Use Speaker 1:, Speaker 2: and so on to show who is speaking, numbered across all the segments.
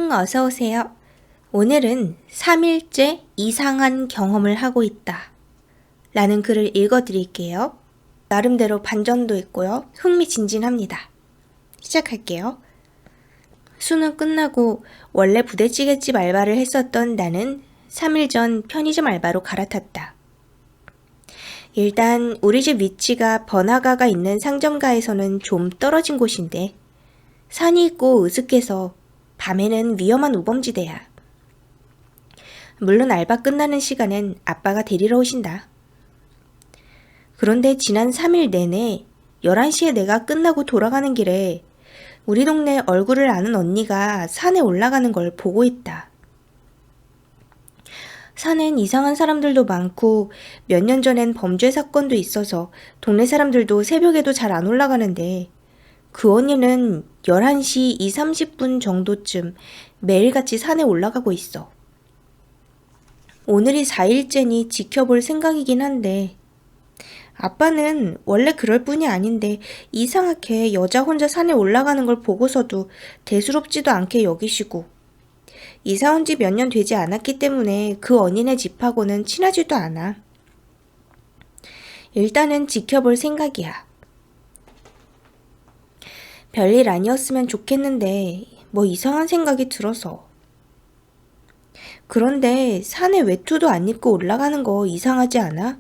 Speaker 1: 안녕, 어서오세요. 오늘은 3일째 이상한 경험을 하고 있다 라는 글을 읽어드릴게요. 나름대로 반전도 있고요. 흥미진진합니다. 시작할게요. 수능 끝나고 원래 부대찌개집 알바를 했었던 나는 3일 전 편의점 알바로 갈아탔다. 일단 우리 집 위치가 번화가가 있는 상점가에서는 좀 떨어진 곳인데 산이 있고 으슥해서 밤에는 위험한 우범지대야. 물론 알바 끝나는 시간엔 아빠가 데리러 오신다. 그런데 지난 3일 내내 11시에 내가 끝나고 돌아가는 길에 우리 동네 얼굴을 아는 언니가 산에 올라가는 걸 보고 있다. 산엔 이상한 사람들도 많고 몇 년 전엔 범죄 사건도 있어서 동네 사람들도 새벽에도 잘 안 올라가는데 그 언니는 11시 30분 정도쯤 매일같이 산에 올라가고 있어. 오늘이 4일째니 지켜볼 생각이긴 한데 아빠는 원래 그럴 뿐이 아닌데 이상하게 여자 혼자 산에 올라가는 걸 보고서도 대수롭지도 않게 여기시고 이사 온 지 몇 년 되지 않았기 때문에 그 언니네 집하고는 친하지도 않아. 일단은 지켜볼 생각이야. 별일 아니었으면 좋겠는데 뭐 이상한 생각이 들어서. 그런데 산에 외투도 안 입고 올라가는 거 이상하지 않아?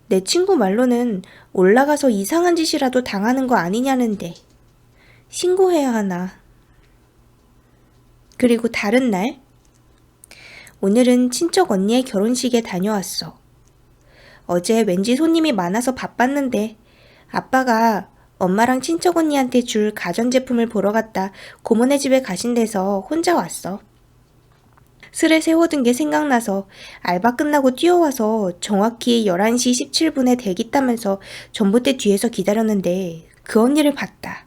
Speaker 1: 내 친구 말로는 올라가서 이상한 짓이라도 당하는 거 아니냐는데 신고해야 하나? 그리고 다른 날, 오늘은 친척 언니의 결혼식에 다녀왔어. 어제 왠지 손님이 많아서 바빴는데 아빠가 엄마랑 친척 언니한테 줄 가전제품을 보러 갔다 고모네 집에 가신 데서 혼자 왔어. 슬에 세워둔 게 생각나서 알바 끝나고 뛰어와서 정확히 11시 17분에 대기 타면서 전봇대 뒤에서 기다렸는데 그 언니를 봤다.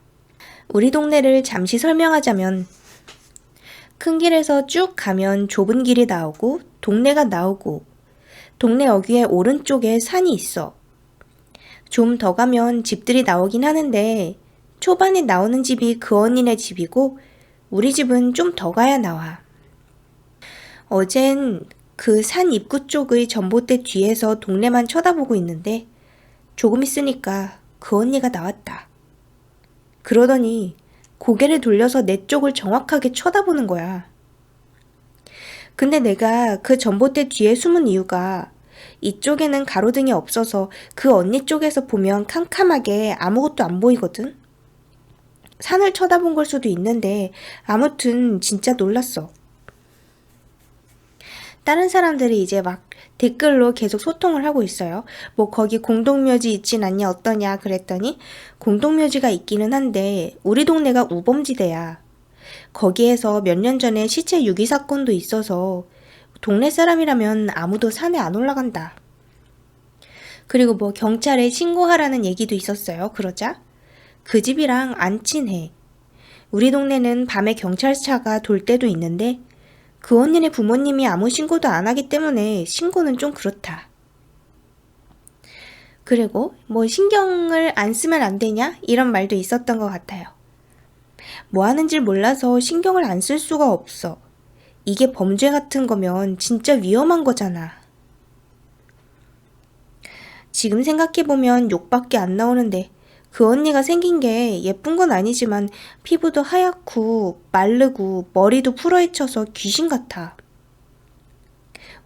Speaker 1: 우리 동네를 잠시 설명하자면 큰 길에서 쭉 가면 좁은 길이 나오고 동네가 나오고 동네 어귀의 오른쪽에 산이 있어. 좀 더 가면 집들이 나오긴 하는데 초반에 나오는 집이 그 언니네 집이고 우리 집은 좀 더 가야 나와. 어젠 그 산 입구 쪽의 전봇대 뒤에서 동네만 쳐다보고 있는데 조금 있으니까 그 언니가 나왔다. 그러더니 고개를 돌려서 내 쪽을 정확하게 쳐다보는 거야. 근데 내가 그 전봇대 뒤에 숨은 이유가 이쪽에는 가로등이 없어서 그 언니 쪽에서 보면 캄캄하게 아무것도 안 보이거든. 산을 쳐다본 걸 수도 있는데 아무튼 진짜 놀랐어. 다른 사람들이 이제 막 댓글로 계속 소통을 하고 있어요. 뭐 거기 공동묘지 있진 않냐 어떠냐 그랬더니 공동묘지가 있기는 한데 우리 동네가 우범지대야. 거기에서 몇 년 전에 시체 유기 사건도 있어서 동네 사람이라면 아무도 산에 안 올라간다. 그리고 뭐 경찰에 신고하라는 얘기도 있었어요. 그러자 그 집이랑 안 친해. 우리 동네는 밤에 경찰차가 돌 때도 있는데 그 언니네 부모님이 아무 신고도 안 하기 때문에 신고는 좀 그렇다. 그리고 뭐 신경을 안 쓰면 안 되냐? 이런 말도 있었던 것 같아요. 뭐 하는지 몰라서 신경을 안 쓸 수가 없어. 이게 범죄 같은 거면 진짜 위험한 거잖아. 지금 생각해보면 욕밖에 안 나오는데 그 언니가 생긴 게 예쁜 건 아니지만 피부도 하얗고 마르고 머리도 풀어헤쳐서 귀신 같아.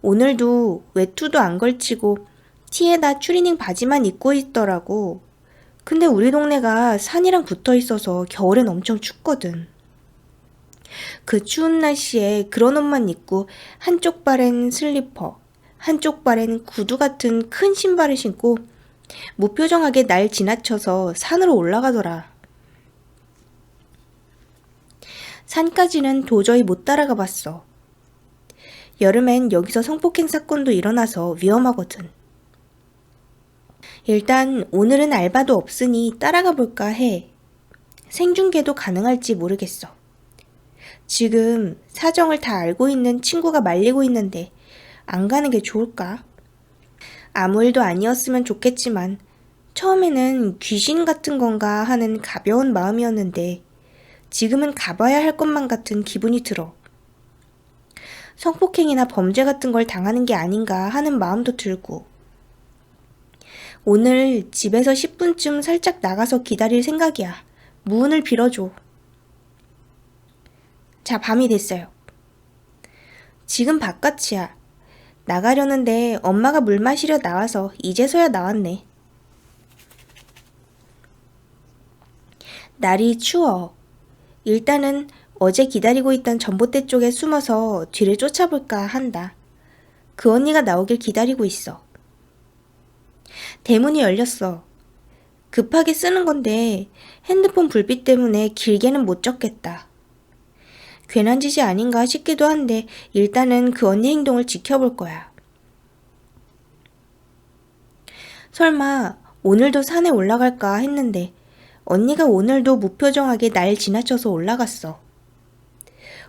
Speaker 1: 오늘도 외투도 안 걸치고 티에다 추리닝 바지만 입고 있더라고. 근데 우리 동네가 산이랑 붙어 있어서 겨울엔 엄청 춥거든. 그 추운 날씨에 그런 옷만 입고 한쪽 발엔 슬리퍼, 한쪽 발엔 구두 같은 큰 신발을 신고 무표정하게 날 지나쳐서 산으로 올라가더라. 산까지는 도저히 못 따라가 봤어. 여름엔 여기서 성폭행 사건도 일어나서 위험하거든. 일단 오늘은 알바도 없으니 따라가 볼까 해. 생중계도 가능할지 모르겠어. 지금 사정을 다 알고 있는 친구가 말리고 있는데 안 가는 게 좋을까? 아무 일도 아니었으면 좋겠지만 처음에는 귀신 같은 건가 하는 가벼운 마음이었는데 지금은 가봐야 할 것만 같은 기분이 들어. 성폭행이나 범죄 같은 걸 당하는 게 아닌가 하는 마음도 들고. 오늘 집에서 10분쯤 살짝 나가서 기다릴 생각이야. 무은을 빌어줘. 자, 밤이 됐어요. 지금 바깥이야. 나가려는데 엄마가 물 마시려 나와서 이제서야 나왔네. 날이 추워. 일단은 어제 기다리고 있던 전봇대 쪽에 숨어서 뒤를 쫓아볼까 한다. 그 언니가 나오길 기다리고 있어. 대문이 열렸어. 급하게 쓰는 건데 핸드폰 불빛 때문에 길게는 못 적겠다. 괜한 짓이 아닌가 싶기도 한데 일단은 그 언니 행동을 지켜볼 거야. 설마 오늘도 산에 올라갈까 했는데 언니가 오늘도 무표정하게 날 지나쳐서 올라갔어.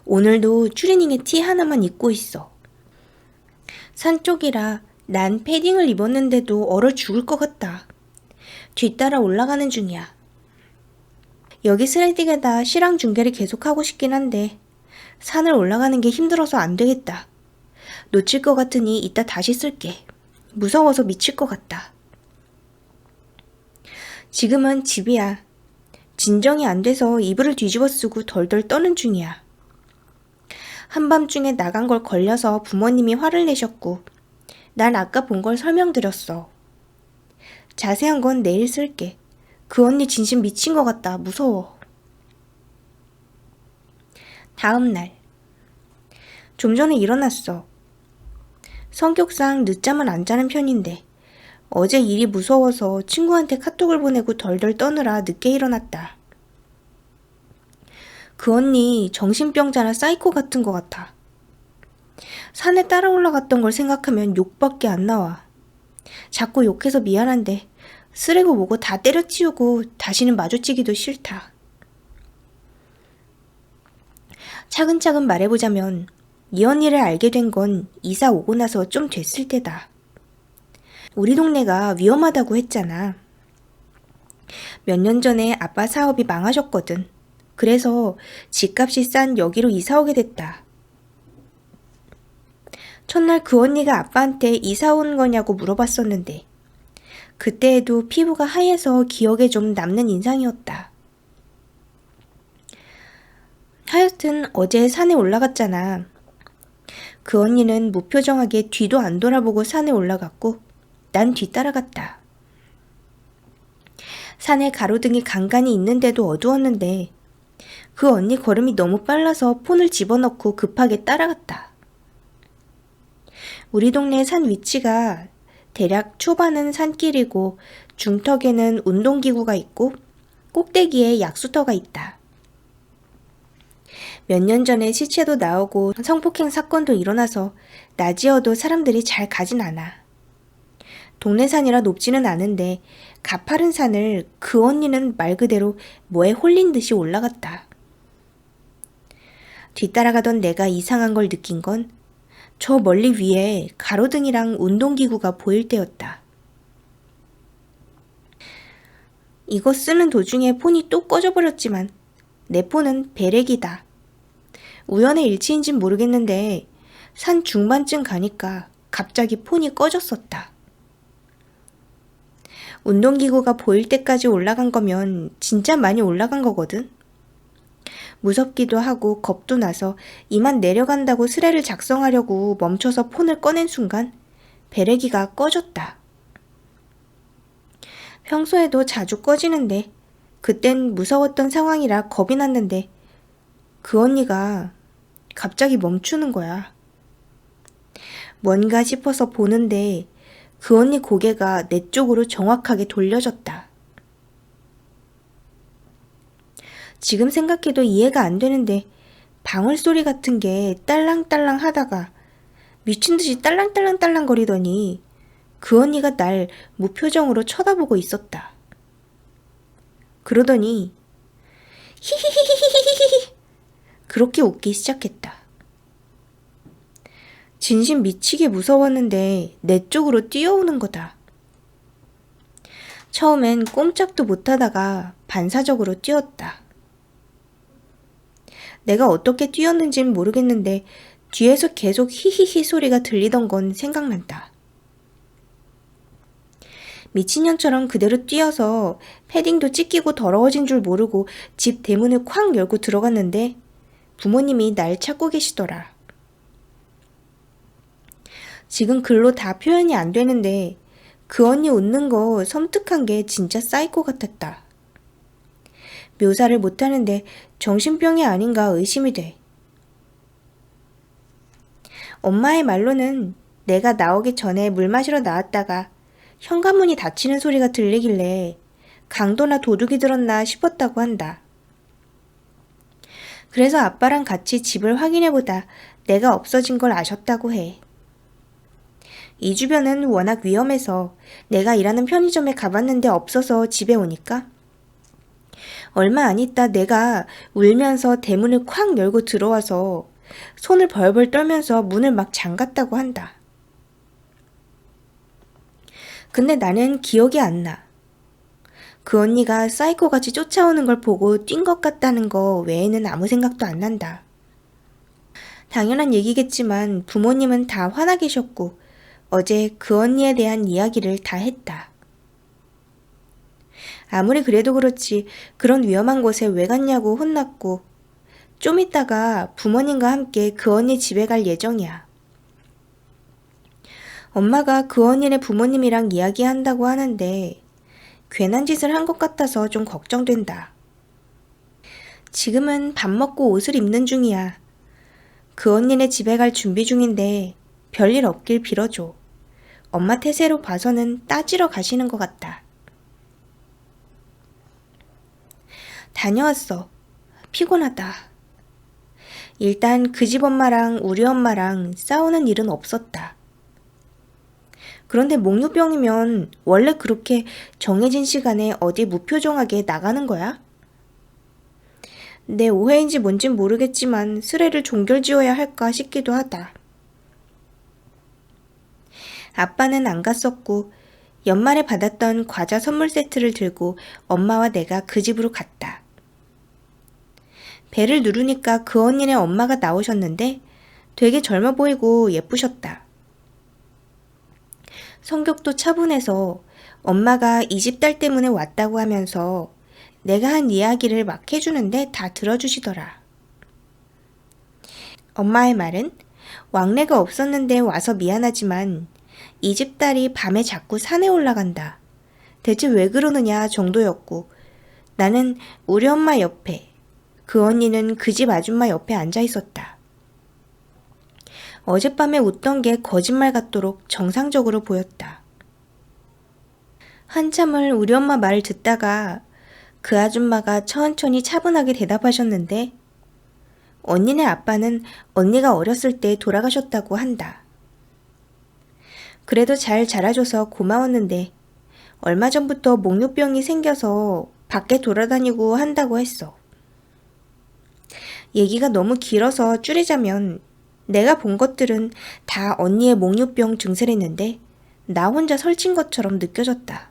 Speaker 1: 오늘도 추리닝에 티 하나만 입고 있어. 산 쪽이라 난 패딩을 입었는데도 얼어 죽을 것 같다. 뒤따라 올라가는 중이야. 여기 슬라이딩에다 실황 중계를 계속하고 싶긴 한데 산을 올라가는 게 힘들어서 안 되겠다. 놓칠 것 같으니 이따 다시 쓸게. 무서워서 미칠 것 같다. 지금은 집이야. 진정이 안 돼서 이불을 뒤집어 쓰고 덜덜 떠는 중이야. 한밤중에 나간 걸 걸려서 부모님이 화를 내셨고 난 아까 본 걸 설명드렸어. 자세한 건 내일 쓸게. 그 언니 진심 미친 것 같다. 무서워. 다음 날. 좀 전에 일어났어. 성격상 늦잠은 안 자는 편인데 어제 일이 무서워서 친구한테 카톡을 보내고 덜덜 떠느라 늦게 일어났다. 그 언니 정신병자나 사이코 같은 것 같아. 산에 따라 올라갔던 걸 생각하면 욕밖에 안 나와. 자꾸 욕해서 미안한데 쓰레고 뭐고 다 때려치우고 다시는 마주치기도 싫다. 차근차근 말해보자면 이 언니를 알게 된 건 이사 오고 나서 좀 됐을 때다. 우리 동네가 위험하다고 했잖아. 몇 년 전에 아빠 사업이 망하셨거든. 그래서 집값이 싼 여기로 이사 오게 됐다. 첫날 그 언니가 아빠한테 이사 온 거냐고 물어봤었는데 그때에도 피부가 하얘서 기억에 좀 남는 인상이었다. 하여튼 어제 산에 올라갔잖아. 그 언니는 무표정하게 뒤도 안 돌아보고 산에 올라갔고 난 뒤따라갔다. 산에 가로등이 간간히 있는데도 어두웠는데 그 언니 걸음이 너무 빨라서 폰을 집어넣고 급하게 따라갔다. 우리 동네 산 위치가 대략 초반은 산길이고 중턱에는 운동기구가 있고 꼭대기에 약수터가 있다. 몇 년 전에 시체도 나오고 성폭행 사건도 일어나서 낮이어도 사람들이 잘 가진 않아. 동네 산이라 높지는 않은데 가파른 산을 그 언니는 말 그대로 뭐에 홀린 듯이 올라갔다. 뒤따라가던 내가 이상한 걸 느낀 건 저 멀리 위에 가로등이랑 운동기구가 보일 때였다. 이거 쓰는 도중에 폰이 또 꺼져버렸지만 내 폰은 배렉이다. 우연의 일치인진 모르겠는데 산 중반쯤 가니까 갑자기 폰이 꺼졌었다. 운동기구가 보일 때까지 올라간 거면 진짜 많이 올라간 거거든. 무섭기도 하고 겁도 나서 이만 내려간다고 스레를 작성하려고 멈춰서 폰을 꺼낸 순간 배래기가 꺼졌다. 평소에도 자주 꺼지는데 그땐 무서웠던 상황이라 겁이 났는데 그 언니가 갑자기 멈추는 거야. 뭔가 싶어서 보는데 그 언니 고개가 내 쪽으로 정확하게 돌려졌다. 지금 생각해도 이해가 안 되는데 방울소리 같은 게 딸랑딸랑 하다가 미친 듯이 딸랑딸랑딸랑 거리더니 그 언니가 날 무표정으로 쳐다보고 있었다. 그러더니 히히히히히히히 그렇게 웃기 시작했다. 진심 미치게 무서웠는데 내 쪽으로 뛰어오는 거다. 처음엔 꼼짝도 못하다가 반사적으로 뛰었다. 내가 어떻게 뛰었는진 모르겠는데 뒤에서 계속 히히히 소리가 들리던 건 생각난다. 미친년처럼 그대로 뛰어서 패딩도 찢기고 더러워진 줄 모르고 집 대문을 쾅 열고 들어갔는데 부모님이 날 찾고 계시더라. 지금 글로 다 표현이 안 되는데 그 언니 웃는 거 섬뜩한 게 진짜 사이코 같았다. 묘사를 못하는데 정신병이 아닌가 의심이 돼. 엄마의 말로는 내가 나오기 전에 물 마시러 나왔다가 현관문이 닫히는 소리가 들리길래 강도나 도둑이 들었나 싶었다고 한다. 그래서 아빠랑 같이 집을 확인해보다 내가 없어진 걸 아셨다고 해. 이 주변은 워낙 위험해서 내가 일하는 편의점에 가봤는데 없어서 집에 오니까 얼마 안 있다 내가 울면서 대문을 쾅 열고 들어와서 손을 벌벌 떨면서 문을 막 잠갔다고 한다. 근데 나는 기억이 안 나. 그 언니가 사이코같이 쫓아오는 걸 보고 뛴 것 같다는 거 외에는 아무 생각도 안 난다. 당연한 얘기겠지만 부모님은 다 화나 계셨고 어제 그 언니에 대한 이야기를 다 했다. 아무리 그래도 그렇지 그런 위험한 곳에 왜 갔냐고 혼났고 좀 이따가 부모님과 함께 그 언니 집에 갈 예정이야. 엄마가 그 언니네 부모님이랑 이야기한다고 하는데 괜한 짓을 한 것 같아서 좀 걱정된다. 지금은 밥 먹고 옷을 입는 중이야. 그 언니네 집에 갈 준비 중인데 별일 없길 빌어줘. 엄마 태세로 봐서는 따지러 가시는 것 같다. 다녀왔어. 피곤하다. 일단 그 집 엄마랑 우리 엄마랑 싸우는 일은 없었다. 그런데 몽유병이면 원래 그렇게 정해진 시간에 어디 무표정하게 나가는 거야? 내 오해인지 뭔진 모르겠지만 수레를 종결지어야 할까 싶기도 하다. 아빠는 안 갔었고 연말에 받았던 과자 선물 세트를 들고 엄마와 내가 그 집으로 갔다. 배를 누르니까 그 언니네 엄마가 나오셨는데 되게 젊어 보이고 예쁘셨다. 성격도 차분해서 엄마가 이 집 딸 때문에 왔다고 하면서 내가 한 이야기를 막 해주는데 다 들어주시더라. 엄마의 말은 왕래가 없었는데 와서 미안하지만 이 집 딸이 밤에 자꾸 산에 올라간다. 대체 왜 그러느냐 정도였고 나는 우리 엄마 옆에 그 언니는 그 집 아줌마 옆에 앉아 있었다. 어젯밤에 웃던 게 거짓말 같도록 정상적으로 보였다. 한참을 우리 엄마 말을 듣다가 그 아줌마가 천천히 차분하게 대답하셨는데 언니네 아빠는 언니가 어렸을 때 돌아가셨다고 한다. 그래도 잘 자라줘서 고마웠는데 얼마 전부터 목욕병이 생겨서 밖에 돌아다니고 한다고 했어. 얘기가 너무 길어서 줄이자면 내가 본 것들은 다 언니의 목욕병 증세랬는데 나 혼자 설친 것처럼 느껴졌다.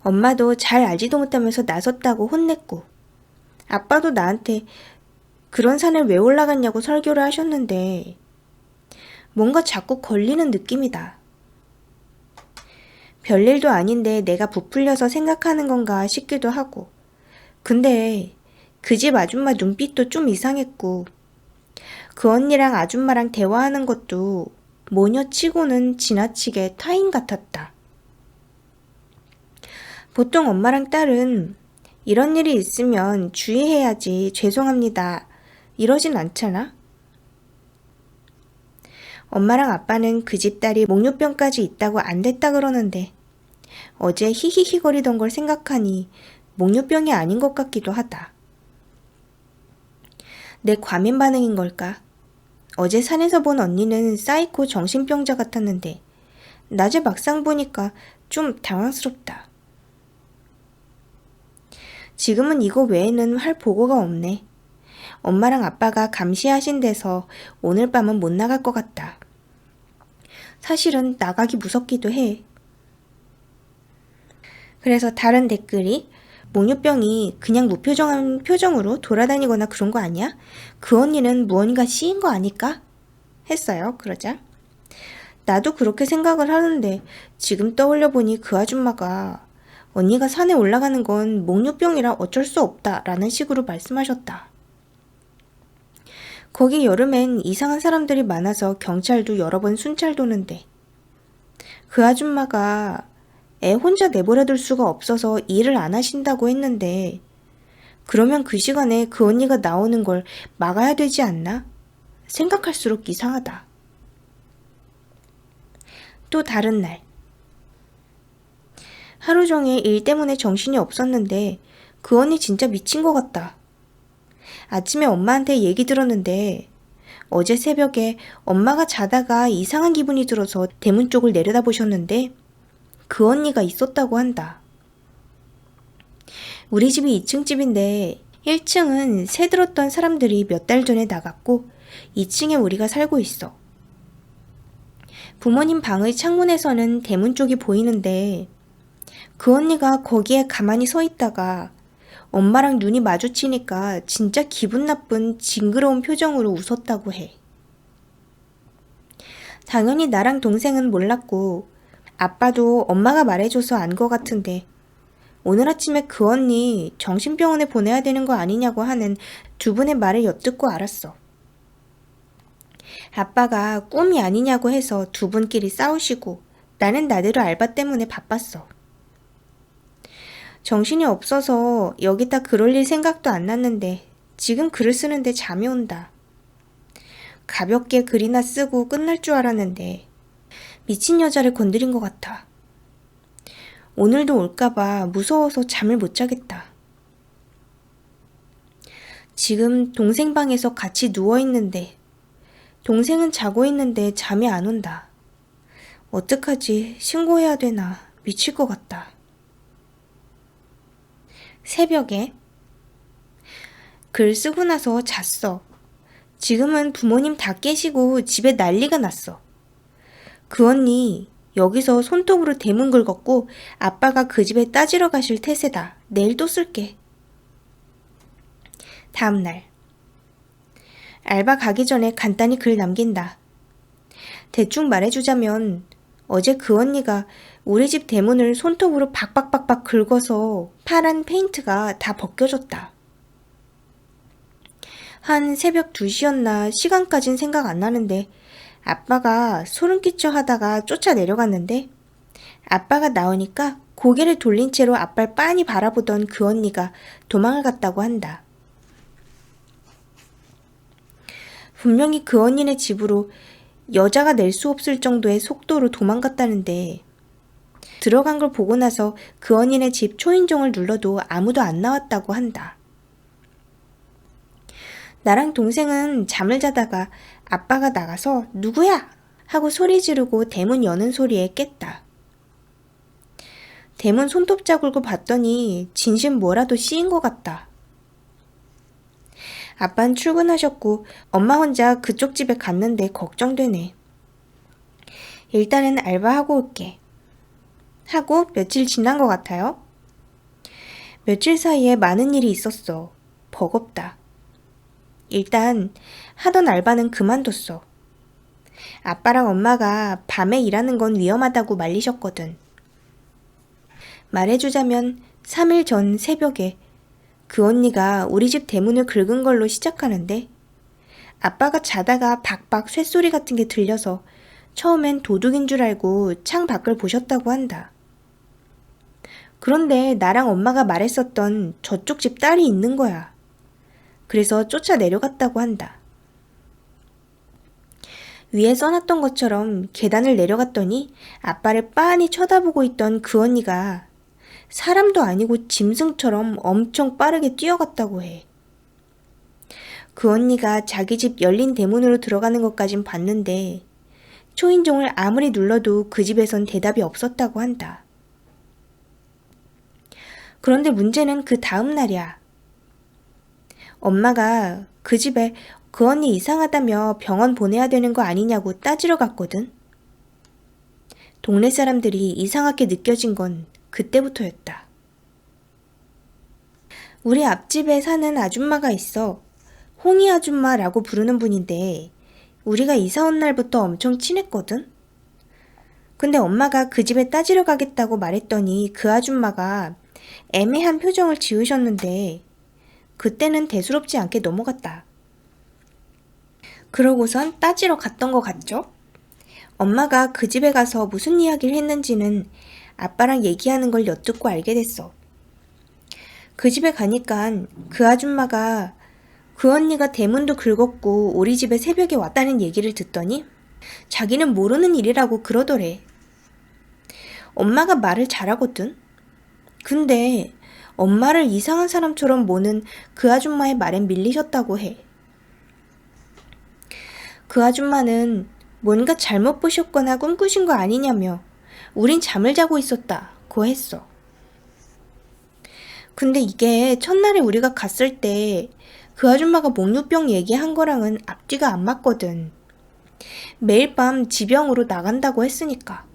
Speaker 1: 엄마도 잘 알지도 못하면서 나섰다고 혼냈고 아빠도 나한테 그런 산을 왜 올라갔냐고 설교를 하셨는데 뭔가 자꾸 걸리는 느낌이다. 별일도 아닌데 내가 부풀려서 생각하는 건가 싶기도 하고 근데 그 집 아줌마 눈빛도 좀 이상했고 그 언니랑 아줌마랑 대화하는 것도 모녀치고는 지나치게 타인 같았다. 보통 엄마랑 딸은 이런 일이 있으면 주의해야지 죄송합니다 이러진 않잖아? 엄마랑 아빠는 그 집 딸이 목욕병까지 있다고 안 됐다 그러는데 어제 히히히거리던 걸 생각하니 목욕병이 아닌 것 같기도 하다. 내 과민 반응인 걸까? 어제 산에서 본 언니는 사이코 정신병자 같았는데 낮에 막상 보니까 좀 당황스럽다. 지금은 이거 외에는 할 보고가 없네. 엄마랑 아빠가 감시하신 데서 오늘 밤은 못 나갈 것 같다. 사실은 나가기 무섭기도 해. 그래서 다른 댓글이 몽유병이 그냥 무표정한 표정으로 돌아다니거나 그런 거 아니야? 그 언니는 무언가 씌인 거 아닐까? 했어요. 그러자 나도 그렇게 생각을 하는데 지금 떠올려 보니 그 아줌마가 언니가 산에 올라가는 건 몽유병이라 어쩔 수 없다라는 식으로 말씀하셨다. 거기 여름엔 이상한 사람들이 많아서 경찰도 여러 번 순찰 도는데 그 아줌마가 애 혼자 내버려둘 수가 없어서 일을 안 하신다고 했는데 그러면 그 시간에 그 언니가 나오는 걸 막아야 되지 않나? 생각할수록 이상하다. 또 다른 날 하루 종일 일 때문에 정신이 없었는데 그 언니 진짜 미친 것 같다. 아침에 엄마한테 얘기 들었는데 어제 새벽에 엄마가 자다가 이상한 기분이 들어서 대문 쪽을 내려다보셨는데 그 언니가 있었다고 한다. 우리 집이 2층 집인데 1층은 새 들었던 사람들이 몇 달 전에 나갔고 2층에 우리가 살고 있어. 부모님 방의 창문에서는 대문 쪽이 보이는데 그 언니가 거기에 가만히 서 있다가 엄마랑 눈이 마주치니까 진짜 기분 나쁜 징그러운 표정으로 웃었다고 해. 당연히 나랑 동생은 몰랐고 아빠도 엄마가 말해줘서 안 것 같은데 오늘 아침에 그 언니 정신병원에 보내야 되는 거 아니냐고 하는 두 분의 말을 엿듣고 알았어. 아빠가 꿈이 아니냐고 해서 두 분끼리 싸우시고 나는 나대로 알바 때문에 바빴어. 정신이 없어서 여기다 글 올릴 생각도 안 났는데 지금 글을 쓰는데 잠이 온다. 가볍게 글이나 쓰고 끝날 줄 알았는데 미친 여자를 건드린 것 같아. 오늘도 올까봐 무서워서 잠을 못 자겠다. 지금 동생 방에서 같이 누워있는데 동생은 자고 있는데 잠이 안 온다. 어떡하지? 신고해야 되나? 미칠 것 같다. 새벽에 글 쓰고 나서 잤어. 지금은 부모님 다 깨시고 집에 난리가 났어. 그 언니 여기서 손톱으로 대문 긁었고 아빠가 그 집에 따지러 가실 태세다. 내일 또 쓸게. 다음날 알바 가기 전에 간단히 글 남긴다. 대충 말해주자면 어제 그 언니가 우리 집 대문을 손톱으로 박박박박 긁어서 파란 페인트가 다 벗겨졌다. 한 새벽 2시였나 시간까진 생각 안 나는데 아빠가 소름 끼쳐 하다가 쫓아 내려갔는데 아빠가 나오니까 고개를 돌린 채로 아빠를 빤히 바라보던 그 언니가 도망을 갔다고 한다. 분명히 그 언니네 집으로 여자가 낼 수 없을 정도의 속도로 도망갔다는데 들어간 걸 보고 나서 그 언니네 집 초인종을 눌러도 아무도 안 나왔다고 한다. 나랑 동생은 잠을 자다가 아빠가 나가서 누구야? 하고 소리 지르고 대문 여는 소리에 깼다. 대문 손톱 자국을 봤더니 진심 뭐라도 씌인 것 같다. 아빠는 출근하셨고 엄마 혼자 그쪽 집에 갔는데 걱정되네. 일단은 알바하고 올게. 하고 며칠 지난 것 같아요. 며칠 사이에 많은 일이 있었어. 버겁다. 일단 하던 알바는 그만뒀어. 아빠랑 엄마가 밤에 일하는 건 위험하다고 말리셨거든. 말해주자면 3일 전 새벽에 그 언니가 우리 집 대문을 긁은 걸로 시작하는데 아빠가 자다가 박박 쇳소리 같은 게 들려서 처음엔 도둑인 줄 알고 창 밖을 보셨다고 한다. 그런데 나랑 엄마가 말했었던 저쪽 집 딸이 있는 거야. 그래서 쫓아 내려갔다고 한다. 위에 써놨던 것처럼 계단을 내려갔더니 아빠를 빤히 쳐다보고 있던 그 언니가 사람도 아니고 짐승처럼 엄청 빠르게 뛰어갔다고 해. 그 언니가 자기 집 열린 대문으로 들어가는 것까진 봤는데 초인종을 아무리 눌러도 그 집에선 대답이 없었다고 한다. 그런데 문제는 그 다음 날이야. 엄마가 그 집에 그 언니 이상하다며 병원 보내야 되는 거 아니냐고 따지러 갔거든. 동네 사람들이 이상하게 느껴진 건 그때부터였다. 우리 앞집에 사는 아줌마가 있어. 홍이 아줌마라고 부르는 분인데 우리가 이사 온 날부터 엄청 친했거든? 근데 엄마가 그 집에 따지러 가겠다고 말했더니 그 아줌마가 애매한 표정을 지으셨는데 그때는 대수롭지 않게 넘어갔다. 그러고선 따지러 갔던 것 같죠? 엄마가 그 집에 가서 무슨 이야기를 했는지는 아빠랑 얘기하는 걸 엿듣고 알게 됐어. 그 집에 가니까 그 아줌마가 그 언니가 대문도 긁었고 우리 집에 새벽에 왔다는 얘기를 듣더니 자기는 모르는 일이라고 그러더래. 엄마가 말을 잘하거든. 근데 엄마를 이상한 사람처럼 모는 그 아줌마의 말엔 밀리셨다고 해. 그 아줌마는 뭔가 잘못 보셨거나 꿈꾸신 거 아니냐며 우린 잠을 자고 있었다고 했어. 근데 이게 첫날에 우리가 갔을 때 그 아줌마가 목류병 얘기한 거랑은 앞뒤가 안 맞거든. 매일 밤 지병으로 나간다고 했으니까.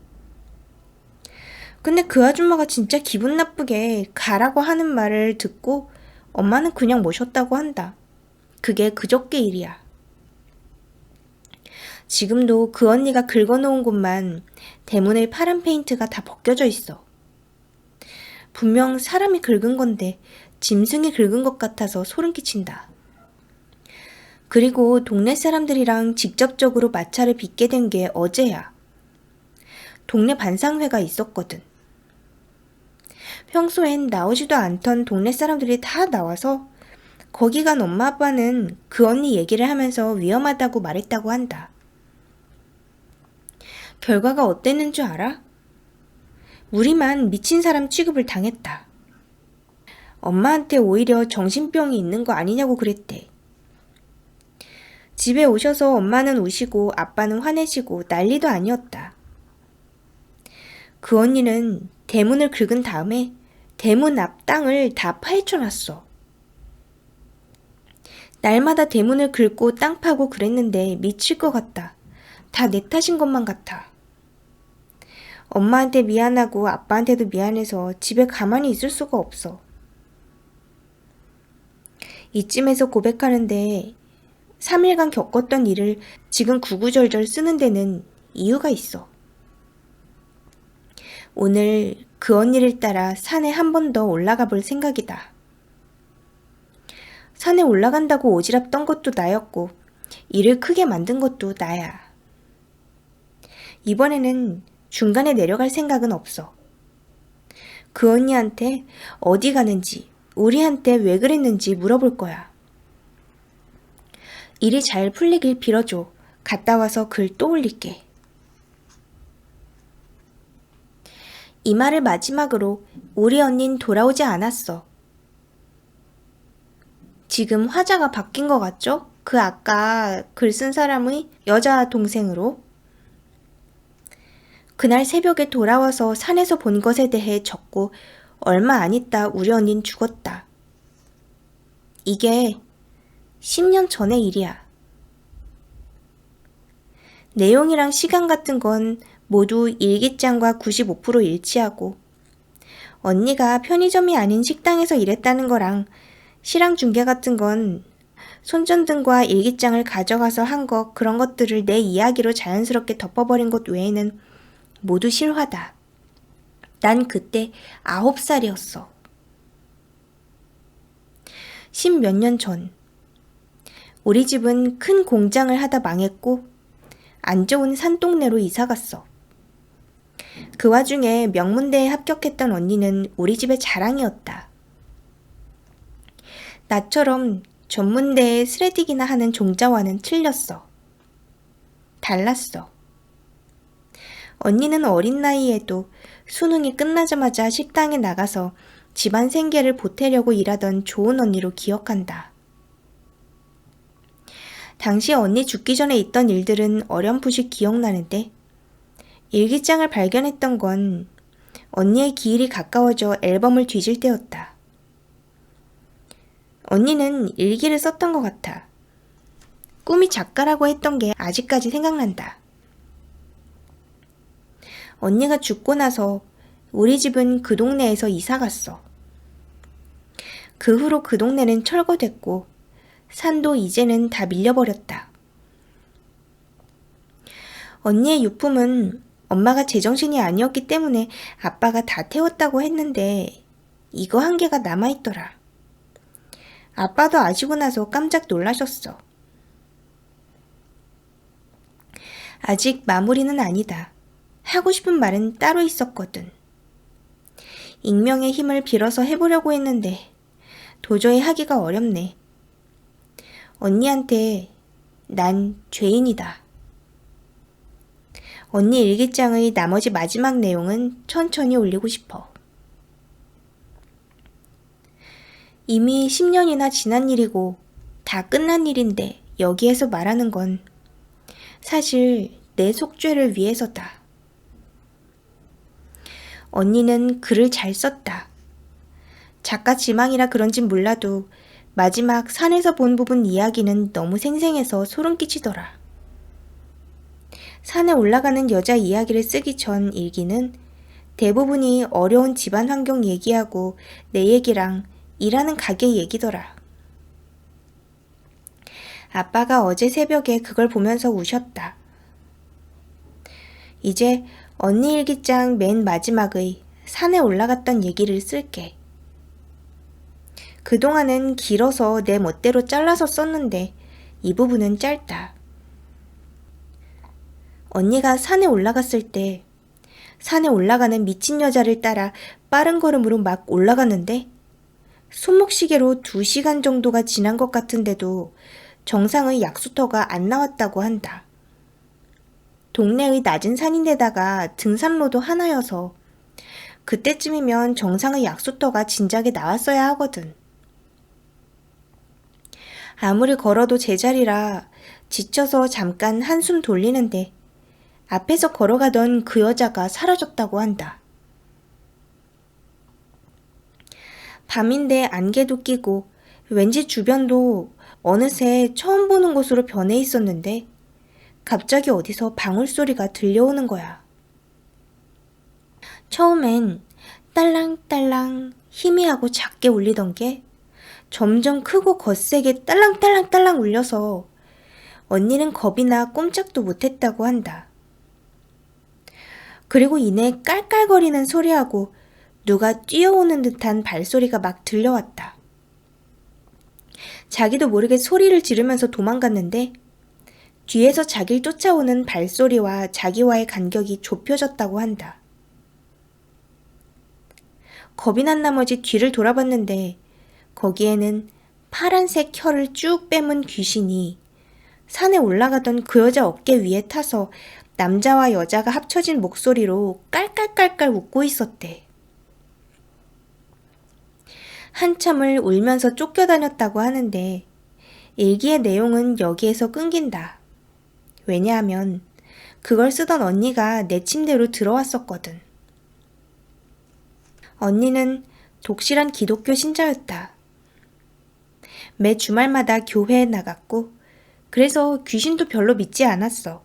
Speaker 1: 근데 그 아줌마가 진짜 기분 나쁘게 가라고 하는 말을 듣고 엄마는 그냥 모셨다고 한다. 그게 그저께 일이야. 지금도 그 언니가 긁어놓은 곳만 대문의 파란 페인트가 다 벗겨져 있어. 분명 사람이 긁은 건데 짐승이 긁은 것 같아서 소름 끼친다. 그리고 동네 사람들이랑 직접적으로 마찰을 빚게 된 게 어제야. 동네 반상회가 있었거든. 평소엔 나오지도 않던 동네 사람들이 다 나와서 거기 간 엄마 아빠는 그 언니 얘기를 하면서 위험하다고 말했다고 한다. 결과가 어땠는 줄 알아? 우리만 미친 사람 취급을 당했다. 엄마한테 오히려 정신병이 있는 거 아니냐고 그랬대. 집에 오셔서 엄마는 우시고 아빠는 화내시고 난리도 아니었다. 그 언니는 대문을 긁은 다음에 대문 앞 땅을 다 파헤쳐놨어. 날마다 대문을 긁고 땅 파고 그랬는데 미칠 것 같다. 다 내 탓인 것만 같아. 엄마한테 미안하고 아빠한테도 미안해서 집에 가만히 있을 수가 없어. 이쯤에서 고백하는데 3일간 겪었던 일을 지금 구구절절 쓰는 데는 이유가 있어. 오늘 그 언니를 따라 산에 한 번 더 올라가 볼 생각이다. 산에 올라간다고 오지랖 떤 것도 나였고 일을 크게 만든 것도 나야. 이번에는 중간에 내려갈 생각은 없어. 그 언니한테 어디 가는지, 우리한테 왜 그랬는지 물어볼 거야. 일이 잘 풀리길 빌어줘. 갔다 와서 글 또 올릴게. 이 말을 마지막으로 우리 언닌 돌아오지 않았어. 지금 화자가 바뀐 것 같죠? 그 아까 글 쓴 사람의 여자 동생으로. 그날 새벽에 돌아와서 산에서 본 것에 대해 적고 얼마 안 있다 우리 언닌 죽었다. 이게 10년 전의 일이야. 내용이랑 시간 같은 건 모두 일기장과 95% 일치하고 언니가 편의점이 아닌 식당에서 일했다는 거랑 실황 중계 같은 건 손전등과 일기장을 가져가서 한 거 그런 것들을 내 이야기로 자연스럽게 덮어버린 것 외에는 모두 실화다. 난 그때 9살이었어. 10몇 년 전. 우리 집은 큰 공장을 하다 망했고 안 좋은 산동네로 이사갔어. 그 와중에 명문대에 합격했던 언니는 우리 집의 자랑이었다. 나처럼 전문대에 스레딕이나 하는 종자와는 틀렸어. 달랐어. 언니는 어린 나이에도 수능이 끝나자마자 식당에 나가서 집안 생계를 보태려고 일하던 좋은 언니로 기억한다. 당시 언니 죽기 전에 있던 일들은 어렴풋이 기억나는데 일기장을 발견했던 건 언니의 기일이 가까워져 앨범을 뒤질 때였다. 언니는 일기를 썼던 것 같아. 꿈이 작가라고 했던 게 아직까지 생각난다. 언니가 죽고 나서 우리 집은 그 동네에서 이사 갔어. 그 후로 그 동네는 철거됐고 산도 이제는 다 밀려버렸다. 언니의 유품은 엄마가 제정신이 아니었기 때문에 아빠가 다 태웠다고 했는데 이거 한 개가 남아있더라. 아빠도 아시고 나서 깜짝 놀라셨어. 아직 마무리는 아니다. 하고 싶은 말은 따로 있었거든. 익명의 힘을 빌어서 해보려고 했는데 도저히 하기가 어렵네. 언니한테 난 죄인이다. 언니 일기장의 나머지 마지막 내용은 천천히 올리고 싶어. 이미 10년이나 지난 일이고 다 끝난 일인데 여기에서 말하는 건 사실 내 속죄를 위해서다. 언니는 글을 잘 썼다. 작가 지망이라 그런진 몰라도 마지막 산에서 본 부분 이야기는 너무 생생해서 소름 끼치더라. 산에 올라가는 여자 이야기를 쓰기 전 일기는 대부분이 어려운 집안 환경 얘기하고 내 얘기랑 일하는 가게 얘기더라. 아빠가 어제 새벽에 그걸 보면서 우셨다. 이제 언니 일기장 맨 마지막의 산에 올라갔던 얘기를 쓸게. 그동안은 길어서 내 멋대로 잘라서 썼는데 이 부분은 짧다. 언니가 산에 올라갔을 때 산에 올라가는 미친 여자를 따라 빠른 걸음으로 막 올라갔는데 손목시계로 2시간 정도가 지난 것 같은데도 정상의 약수터가 안 나왔다고 한다. 동네의 낮은 산인데다가 등산로도 하나여서 그때쯤이면 정상의 약수터가 진작에 나왔어야 하거든. 아무리 걸어도 제자리라 지쳐서 잠깐 한숨 돌리는데 앞에서 걸어가던 그 여자가 사라졌다고 한다. 밤인데 안개도 끼고 왠지 주변도 어느새 처음 보는 곳으로 변해 있었는데 갑자기 어디서 방울소리가 들려오는 거야. 처음엔 딸랑딸랑 희미하고 작게 울리던 게 점점 크고 거세게 딸랑딸랑딸랑 울려서 언니는 겁이 나 꼼짝도 못했다고 한다. 그리고 이내 깔깔거리는 소리하고 누가 뛰어오는 듯한 발소리가 막 들려왔다. 자기도 모르게 소리를 지르면서 도망갔는데 뒤에서 자기를 쫓아오는 발소리와 자기와의 간격이 좁혀졌다고 한다. 겁이 난 나머지 뒤를 돌아봤는데 거기에는 파란색 혀를 쭉 빼문 귀신이 산에 올라가던 그 여자 어깨 위에 타서 남자와 여자가 합쳐진 목소리로 깔깔깔깔 웃고 있었대. 한참을 울면서 쫓겨다녔다고 하는데 일기의 내용은 여기에서 끊긴다. 왜냐하면 그걸 쓰던 언니가 내 침대로 들어왔었거든. 언니는 독실한 기독교 신자였다. 매 주말마다 교회에 나갔고 그래서 귀신도 별로 믿지 않았어.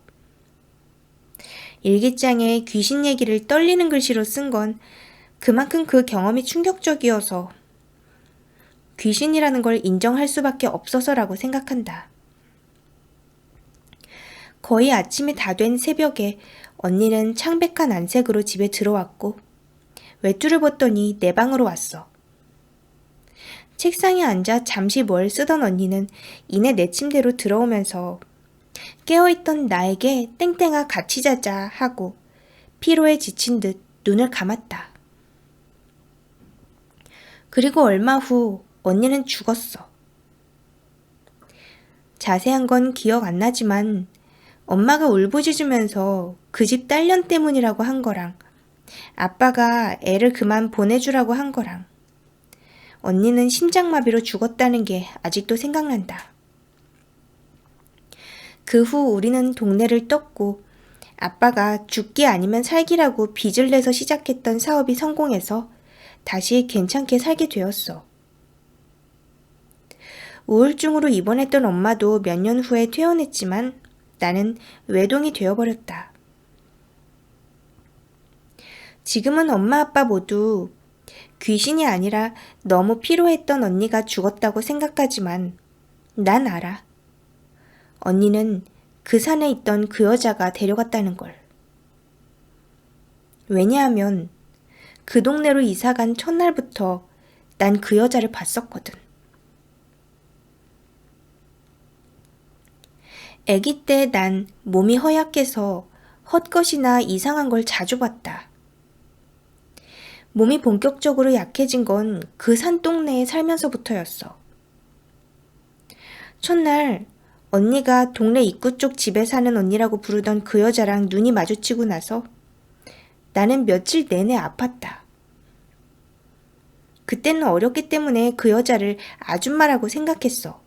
Speaker 1: 일기장에 귀신 얘기를 떨리는 글씨로 쓴 건 그만큼 그 경험이 충격적이어서 귀신이라는 걸 인정할 수밖에 없어서라고 생각한다. 거의 아침이 다 된 새벽에 언니는 창백한 안색으로 집에 들어왔고 외투를 벗더니 내 방으로 왔어. 책상에 앉아 잠시 뭘 쓰던 언니는 이내 내 침대로 들어오면서 깨어있던 나에게 땡땡아 같이 자자 하고 피로에 지친 듯 눈을 감았다. 그리고 얼마 후 언니는 죽었어. 자세한 건 기억 안 나지만 엄마가 울부짖으면서 그 집 딸년 때문이라고 한 거랑 아빠가 애를 그만 보내주라고 한 거랑 언니는 심장마비로 죽었다는 게 아직도 생각난다. 그 후 우리는 동네를 떴고 아빠가 죽기 아니면 살기라고 빚을 내서 시작했던 사업이 성공해서 다시 괜찮게 살게 되었어. 우울증으로 입원했던 엄마도 몇 년 후에 퇴원했지만 나는 외동이 되어버렸다. 지금은 엄마 아빠 모두 귀신이 아니라 너무 피로했던 언니가 죽었다고 생각하지만 난 알아. 언니는 그 산에 있던 그 여자가 데려갔다는 걸. 왜냐하면 그 동네로 이사간 첫날부터 난 그 여자를 봤었거든. 아기 때 난 몸이 허약해서 헛것이나 이상한 걸 자주 봤다. 몸이 본격적으로 약해진 건 그 산동네에 살면서부터였어. 첫날 언니가 동네 입구 쪽 집에 사는 언니라고 부르던 그 여자랑 눈이 마주치고 나서 나는 며칠 내내 아팠다. 그때는 어렸기 때문에 그 여자를 아줌마라고 생각했어.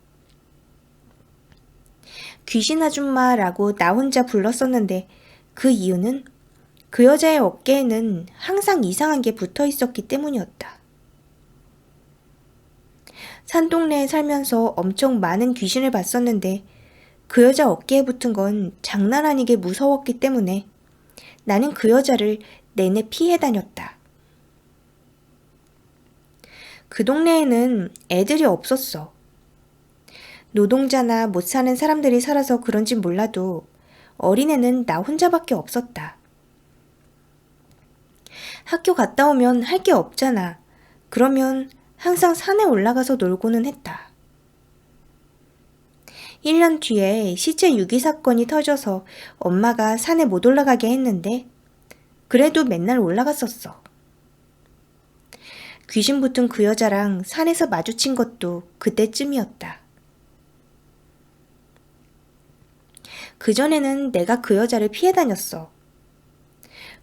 Speaker 1: 귀신 아줌마라고 나 혼자 불렀었는데 그 이유는 그 여자의 어깨에는 항상 이상한 게 붙어 있었기 때문이었다. 산동네에 살면서 엄청 많은 귀신을 봤었는데 그 여자 어깨에 붙은 건 장난 아니게 무서웠기 때문에 나는 그 여자를 내내 피해 다녔다. 그 동네에는 애들이 없었어. 노동자나 못 사는 사람들이 살아서 그런지 몰라도 어린애는 나 혼자밖에 없었다. 학교 갔다 오면 할 게 없잖아. 그러면 항상 산에 올라가서 놀고는 했다. 1년 뒤에 시체 유기 사건이 터져서 엄마가 산에 못 올라가게 했는데 그래도 맨날 올라갔었어. 귀신 붙은 그 여자랑 산에서 마주친 것도 그때쯤이었다. 그전에는 내가 그 여자를 피해 다녔어.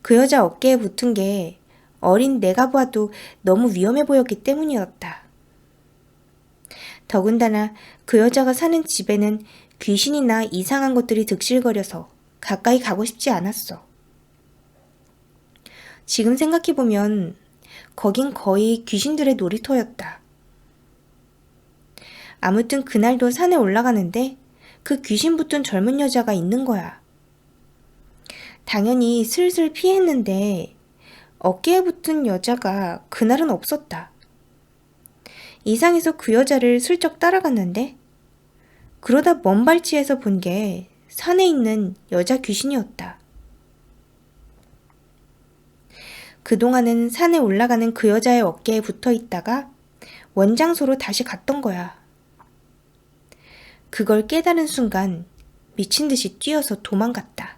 Speaker 1: 그 여자 어깨에 붙은 게 어린 내가 봐도 너무 위험해 보였기 때문이었다. 더군다나 그 여자가 사는 집에는 귀신이나 이상한 것들이 득실거려서 가까이 가고 싶지 않았어. 지금 생각해보면 거긴 거의 귀신들의 놀이터였다. 아무튼 그날도 산에 올라가는데 그 귀신 붙은 젊은 여자가 있는 거야. 당연히 슬슬 피했는데 어깨에 붙은 여자가 그날은 없었다. 이상해서 그 여자를 슬쩍 따라갔는데 그러다 먼 발치에서 본 게 산에 있는 여자 귀신이었다. 그동안은 산에 올라가는 그 여자의 어깨에 붙어 있다가 원장소로 다시 갔던 거야. 그걸 깨달은 순간 미친 듯이 뛰어서 도망갔다.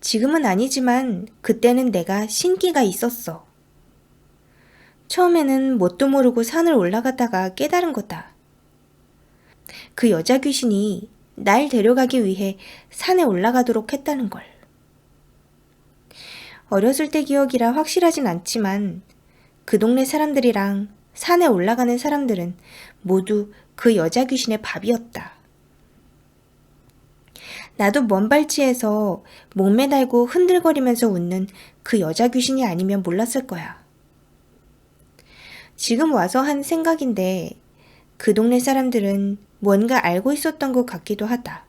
Speaker 1: 지금은 아니지만 그때는 내가 신기가 있었어. 처음에는 뭣도 모르고 산을 올라가다가 깨달은 거다. 그 여자 귀신이 날 데려가기 위해 산에 올라가도록 했다는 걸. 어렸을 때 기억이라 확실하진 않지만 그 동네 사람들이랑 산에 올라가는 사람들은 모두 그 여자 귀신의 밥이었다. 나도 먼 발치에서 목매달고 흔들거리면서 웃는 그 여자 귀신이 아니면 몰랐을 거야. 지금 와서 한 생각인데 그 동네 사람들은 뭔가 알고 있었던 것 같기도 하다.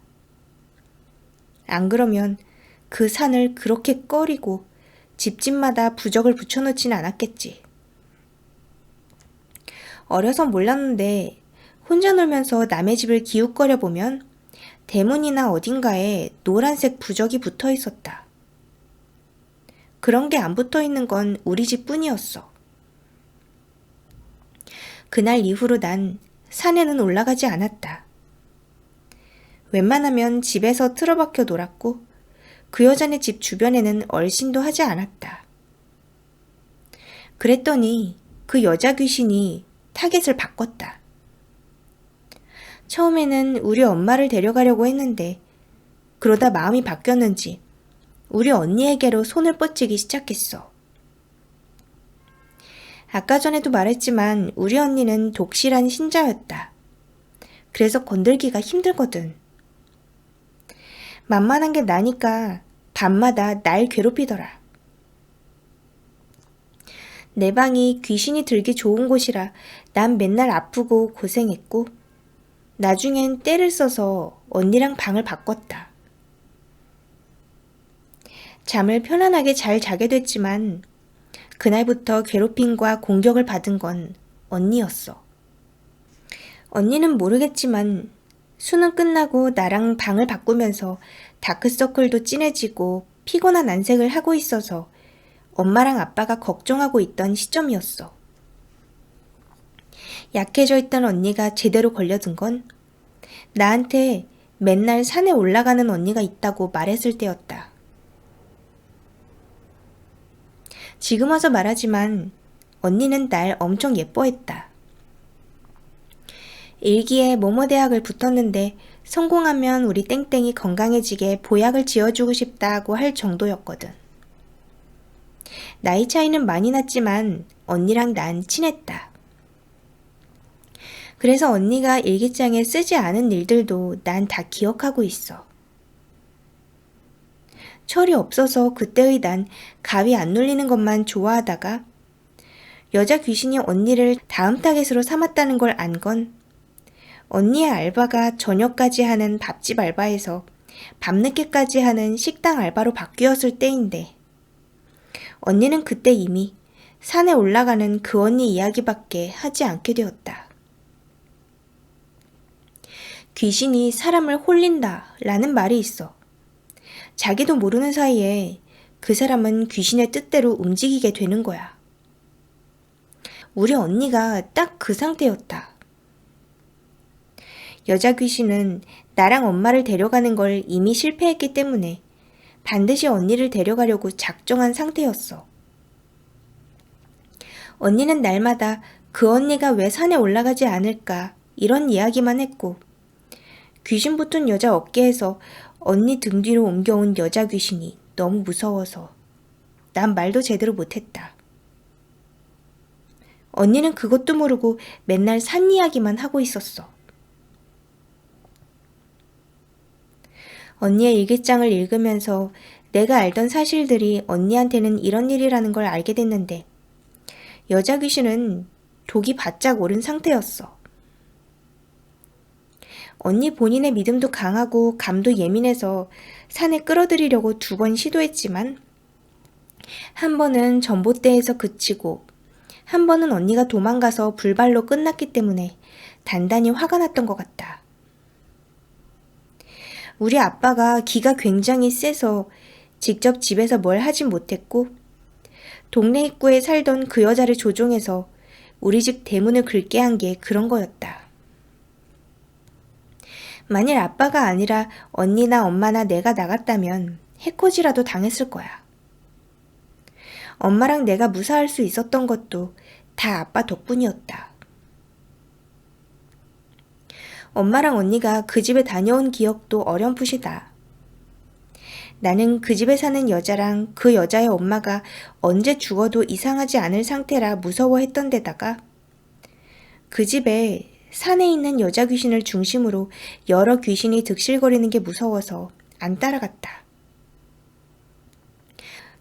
Speaker 1: 안 그러면 그 산을 그렇게 꺼리고 집집마다 부적을 붙여놓진 않았겠지. 어려서 몰랐는데 혼자 놀면서 남의 집을 기웃거려 보면 대문이나 어딘가에 노란색 부적이 붙어 있었다. 그런 게 안 붙어 있는 건 우리 집뿐이었어. 그날 이후로 난 산에는 올라가지 않았다. 웬만하면 집에서 틀어박혀 놀았고 그 여자네 집 주변에는 얼씬도 하지 않았다. 그랬더니 그 여자 귀신이 타겟을 바꿨다. 처음에는 우리 엄마를 데려가려고 했는데 그러다 마음이 바뀌었는지 우리 언니에게로 손을 뻗치기 시작했어. 아까 전에도 말했지만 우리 언니는 독실한 신자였다. 그래서 건들기가 힘들거든. 만만한 게 나니까 밤마다 날 괴롭히더라. 내 방이 귀신이 들기 좋은 곳이라 난 맨날 아프고 고생했고 나중엔 때를 써서 언니랑 방을 바꿨다. 잠을 편안하게 잘 자게 됐지만 그날부터 괴롭힘과 공격을 받은 건 언니였어. 언니는 모르겠지만 수능 끝나고 나랑 방을 바꾸면서 다크서클도 진해지고 피곤한 안색을 하고 있어서 엄마랑 아빠가 걱정하고 있던 시점이었어. 약해져 있던 언니가 제대로 걸려든 건 나한테 맨날 산에 올라가는 언니가 있다고 말했을 때였다. 지금 와서 말하지만 언니는 날 엄청 예뻐했다. 일기에 뭐뭐 대학을 붙었는데 성공하면 우리 땡땡이 건강해지게 보약을 지어주고 싶다고 할 정도였거든. 나이 차이는 많이 났지만 언니랑 난 친했다. 그래서 언니가 일기장에 쓰지 않은 일들도 난 다 기억하고 있어. 철이 없어서 그때의 난 가위 안 눌리는 것만 좋아하다가 여자 귀신이 언니를 다음 타겟으로 삼았다는 걸 안 건 언니의 알바가 저녁까지 하는 밥집 알바에서 밤늦게까지 하는 식당 알바로 바뀌었을 때인데 언니는 그때 이미 산에 올라가는 그 언니 이야기밖에 하지 않게 되었다. 귀신이 사람을 홀린다 라는 말이 있어. 자기도 모르는 사이에 그 사람은 귀신의 뜻대로 움직이게 되는 거야. 우리 언니가 딱 그 상태였다. 여자 귀신은 나랑 엄마를 데려가는 걸 이미 실패했기 때문에 반드시 언니를 데려가려고 작정한 상태였어. 언니는 날마다 그 언니가 왜 산에 올라가지 않을까 이런 이야기만 했고 귀신 붙은 여자 어깨에서 언니 등 뒤로 옮겨온 여자 귀신이 너무 무서워서 난 말도 제대로 못했다. 언니는 그것도 모르고 맨날 산 이야기만 하고 있었어. 언니의 일기장을 읽으면서 내가 알던 사실들이 언니한테는 이런 일이라는 걸 알게 됐는데 여자 귀신은 독이 바짝 오른 상태였어. 언니 본인의 믿음도 강하고 감도 예민해서 산에 끌어들이려고 2번 시도했지만 한 번은 전봇대에서 그치고 한 번은 언니가 도망가서 불발로 끝났기 때문에 단단히 화가 났던 것 같다. 우리 아빠가 기가 굉장히 세서 직접 집에서 뭘 하진 못했고 동네 입구에 살던 그 여자를 조종해서 우리 집 대문을 긁게 한 게 그런 거였다. 만일 아빠가 아니라 언니나 엄마나 내가 나갔다면 해코지라도 당했을 거야. 엄마랑 내가 무사할 수 있었던 것도 다 아빠 덕분이었다. 엄마랑 언니가 그 집에 다녀온 기억도 어렴풋이다. 나는 그 집에 사는 여자랑 그 여자의 엄마가 언제 죽어도 이상하지 않을 상태라 무서워했던 데다가 그 집에 산에 있는 여자 귀신을 중심으로 여러 귀신이 득실거리는 게 무서워서 안 따라갔다.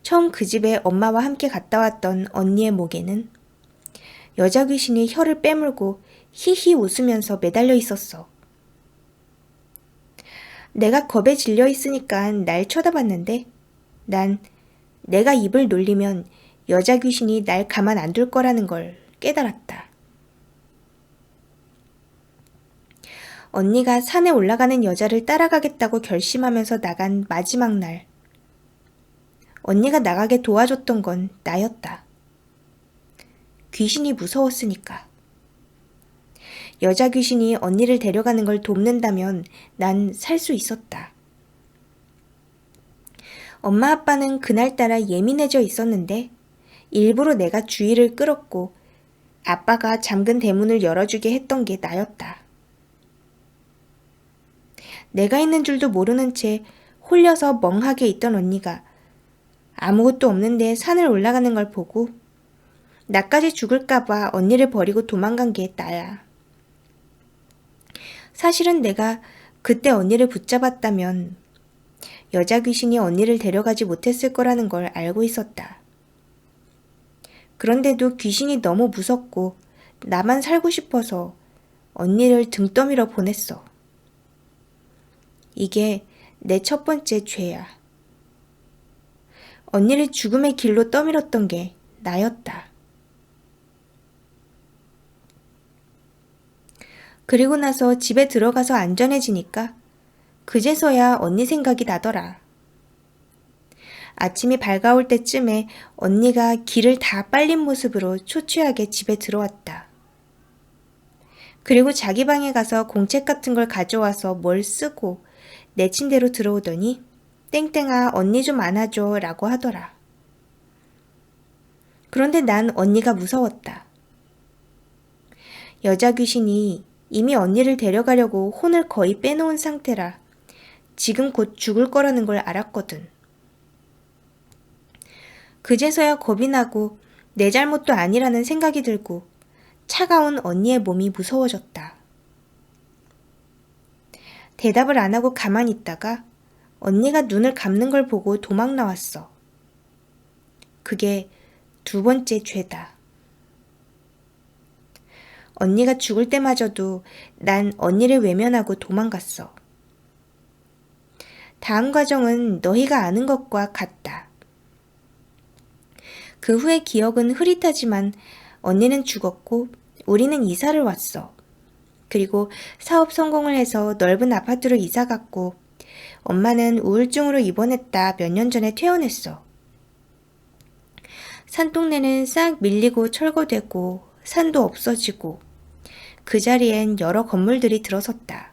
Speaker 1: 처음 그 집에 엄마와 함께 갔다 왔던 언니의 목에는 여자 귀신이 혀를 빼물고 히히 웃으면서 매달려 있었어. 내가 겁에 질려 있으니까 날 쳐다봤는데 난 내가 입을 놀리면 여자 귀신이 날 가만 안 둘 거라는 걸 깨달았다. 언니가 산에 올라가는 여자를 따라가겠다고 결심하면서 나간 마지막 날 언니가 나가게 도와줬던 건 나였다. 귀신이 무서웠으니까. 여자 귀신이 언니를 데려가는 걸 돕는다면 난 살 수 있었다. 엄마 아빠는 그날따라 예민해져 있었는데 일부러 내가 주의를 끌었고 아빠가 잠근 대문을 열어주게 했던 게 나였다. 내가 있는 줄도 모르는 채 홀려서 멍하게 있던 언니가 아무것도 없는데 산을 올라가는 걸 보고 나까지 죽을까봐 언니를 버리고 도망간 게 나야. 사실은 내가 그때 언니를 붙잡았다면 여자 귀신이 언니를 데려가지 못했을 거라는 걸 알고 있었다. 그런데도 귀신이 너무 무섭고 나만 살고 싶어서 언니를 등 떠밀어 보냈어. 이게 내 첫 번째 죄야. 언니를 죽음의 길로 떠밀었던 게 나였다. 그리고 나서 집에 들어가서 안전해지니까 그제서야 언니 생각이 나더라. 아침이 밝아올 때쯤에 언니가 길을 다 빨린 모습으로 초췌하게 집에 들어왔다. 그리고 자기 방에 가서 공책 같은 걸 가져와서 뭘 쓰고 내 침대로 들어오더니 땡땡아 언니 좀 안아줘 라고 하더라. 그런데 난 언니가 무서웠다. 여자 귀신이 이미 언니를 데려가려고 혼을 거의 빼놓은 상태라 지금 곧 죽을 거라는 걸 알았거든. 그제서야 겁이 나고 내 잘못도 아니라는 생각이 들고 차가운 언니의 몸이 무서워졌다. 대답을 안 하고 가만히 있다가 언니가 눈을 감는 걸 보고 도망 나왔어. 그게 두 번째 죄다. 언니가 죽을 때마저도 난 언니를 외면하고 도망갔어. 다음 과정은 너희가 아는 것과 같다. 그 후의 기억은 흐릿하지만 언니는 죽었고 우리는 이사를 왔어. 그리고 사업 성공을 해서 넓은 아파트로 이사 갔고 엄마는 우울증으로 입원했다 몇 년 전에 퇴원했어. 산동네는 싹 밀리고 철거되고 산도 없어지고 그 자리엔 여러 건물들이 들어섰다.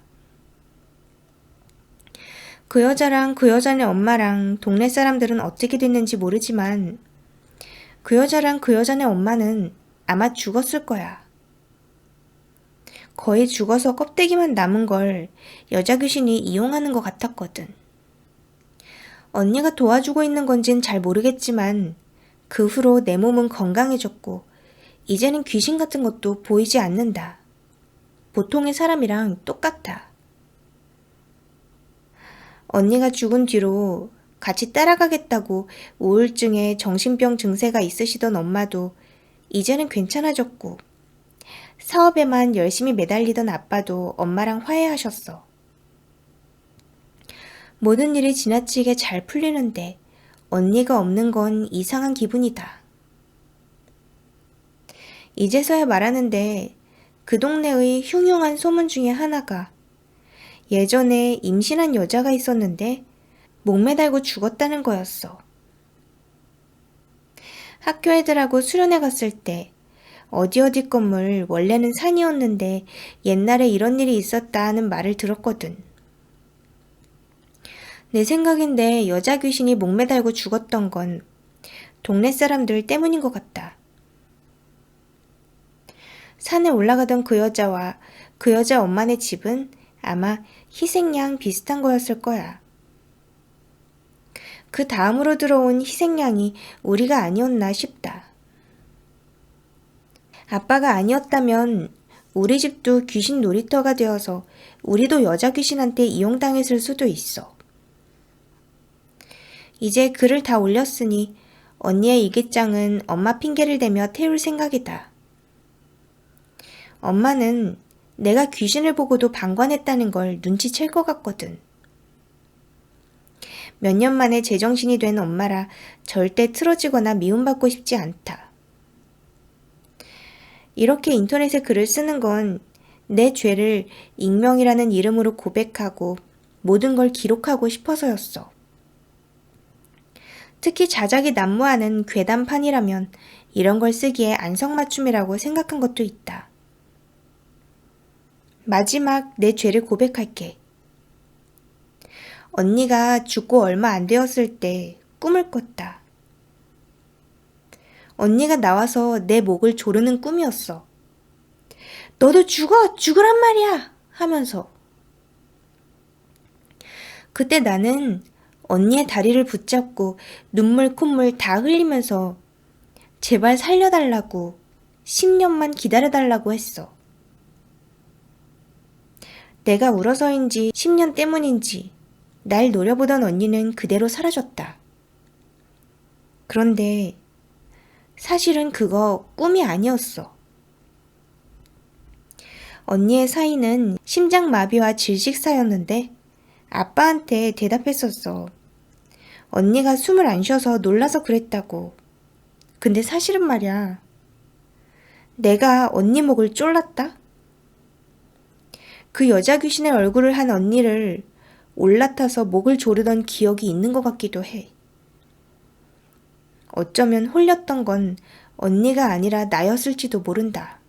Speaker 1: 그 여자랑 그 여자네 엄마랑 동네 사람들은 어떻게 됐는지 모르지만 그 여자랑 그 여자네 엄마는 아마 죽었을 거야. 거의 죽어서 껍데기만 남은 걸 여자 귀신이 이용하는 것 같았거든. 언니가 도와주고 있는 건진 잘 모르겠지만 그 후로 내 몸은 건강해졌고 이제는 귀신 같은 것도 보이지 않는다. 보통의 사람이랑 똑같아. 언니가 죽은 뒤로 같이 따라가겠다고 우울증에 정신병 증세가 있으시던 엄마도 이제는 괜찮아졌고 사업에만 열심히 매달리던 아빠도 엄마랑 화해하셨어. 모든 일이 지나치게 잘 풀리는데 언니가 없는 건 이상한 기분이다. 이제서야 말하는데 그 동네의 흉흉한 소문 중에 하나가 예전에 임신한 여자가 있었는데 목매달고 죽었다는 거였어. 학교 애들하고 수련회 갔을 때 어디 건물 원래는 산이었는데 옛날에 이런 일이 있었다 하는 말을 들었거든. 내 생각인데 여자 귀신이 목매달고 죽었던 건 동네 사람들 때문인 것 같다. 산에 올라가던 그 여자와 그 여자 엄마네 집은 아마 희생양 비슷한 거였을 거야. 그 다음으로 들어온 희생양이 우리가 아니었나 싶다. 아빠가 아니었다면 우리 집도 귀신 놀이터가 되어서 우리도 여자 귀신한테 이용당했을 수도 있어. 이제 글을 다 올렸으니 언니의 일기장은 엄마 핑계를 대며 태울 생각이다. 엄마는 내가 귀신을 보고도 방관했다는 걸 눈치챌 것 같거든. 몇 년 만에 제정신이 된 엄마라 절대 틀어지거나 미움받고 싶지 않다. 이렇게 인터넷에 글을 쓰는 건 내 죄를 익명이라는 이름으로 고백하고 모든 걸 기록하고 싶어서였어. 특히 자작이 난무하는 괴담판이라면 이런 걸 쓰기에 안성맞춤이라고 생각한 것도 있다. 마지막 내 죄를 고백할게. 언니가 죽고 얼마 안 되었을 때 꿈을 꿨다. 언니가 나와서 내 목을 조르는 꿈이었어. 너도 죽으란 말이야! 하면서. 그때 나는 언니의 다리를 붙잡고 눈물 콧물 다 흘리면서 제발 살려달라고 10년만 기다려달라고 했어. 내가 울어서인지 10년 때문인지 날 노려보던 언니는 그대로 사라졌다. 그런데 사실은 그거 꿈이 아니었어. 언니의 사인은 심장마비와 질식사였는데 아빠한테 대답했었어. 언니가 숨을 안 쉬어서 놀라서 그랬다고. 근데 사실은 말이야. 내가 언니 목을 졸랐다? 그 여자 귀신의 얼굴을 한 언니를 올라타서 목을 조르던 기억이 있는 것 같기도 해. 어쩌면 홀렸던 건 언니가 아니라 나였을지도 모른다.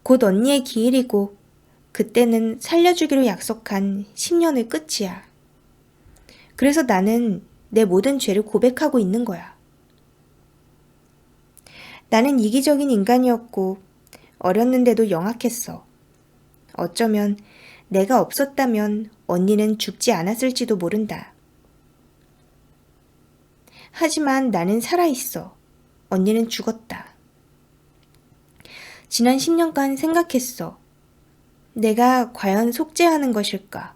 Speaker 1: 곧 언니의 기일이고 그때는 살려주기로 약속한 10년의 끝이야. 그래서 나는 내 모든 죄를 고백하고 있는 거야. 나는 이기적인 인간이었고 어렸는데도 영악했어. 어쩌면 내가 없었다면 언니는 죽지 않았을지도 모른다. 하지만 나는 살아있어. 언니는 죽었다. 지난 10년간 생각했어. 내가 과연 속죄하는 것일까?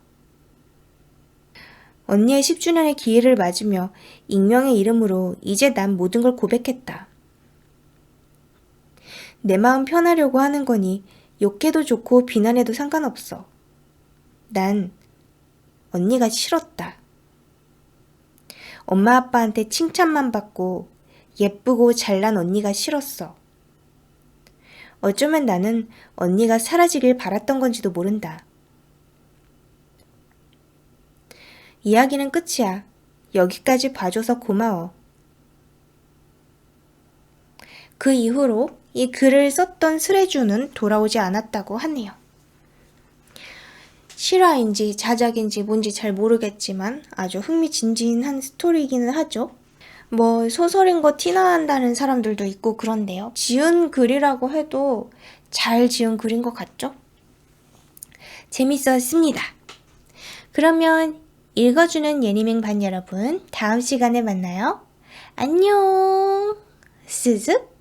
Speaker 1: 언니의 10주년의 기회를 맞으며 익명의 이름으로 이제 난 모든 걸 고백했다. 내 마음 편하려고 하는 거니 욕해도 좋고 비난해도 상관없어. 난 언니가 싫었다. 엄마 아빠한테 칭찬만 받고 예쁘고 잘난 언니가 싫었어. 어쩌면 나는 언니가 사라지길 바랐던 건지도 모른다. 이야기는 끝이야. 여기까지 봐줘서 고마워. 그 이후로 이 글을 썼던 스레주는 돌아오지 않았다고 하네요. 실화인지 자작인지 뭔지 잘 모르겠지만 아주 흥미진진한 스토리이기는 하죠. 뭐 소설인 거 티나난다는 사람들도 있고 그런데요. 지은 글이라고 해도 잘 지은 글인 것 같죠? 재밌었습니다. 그러면 읽어주는 예니밍 반 여러분, 다음 시간에 만나요. 안녕. 스즈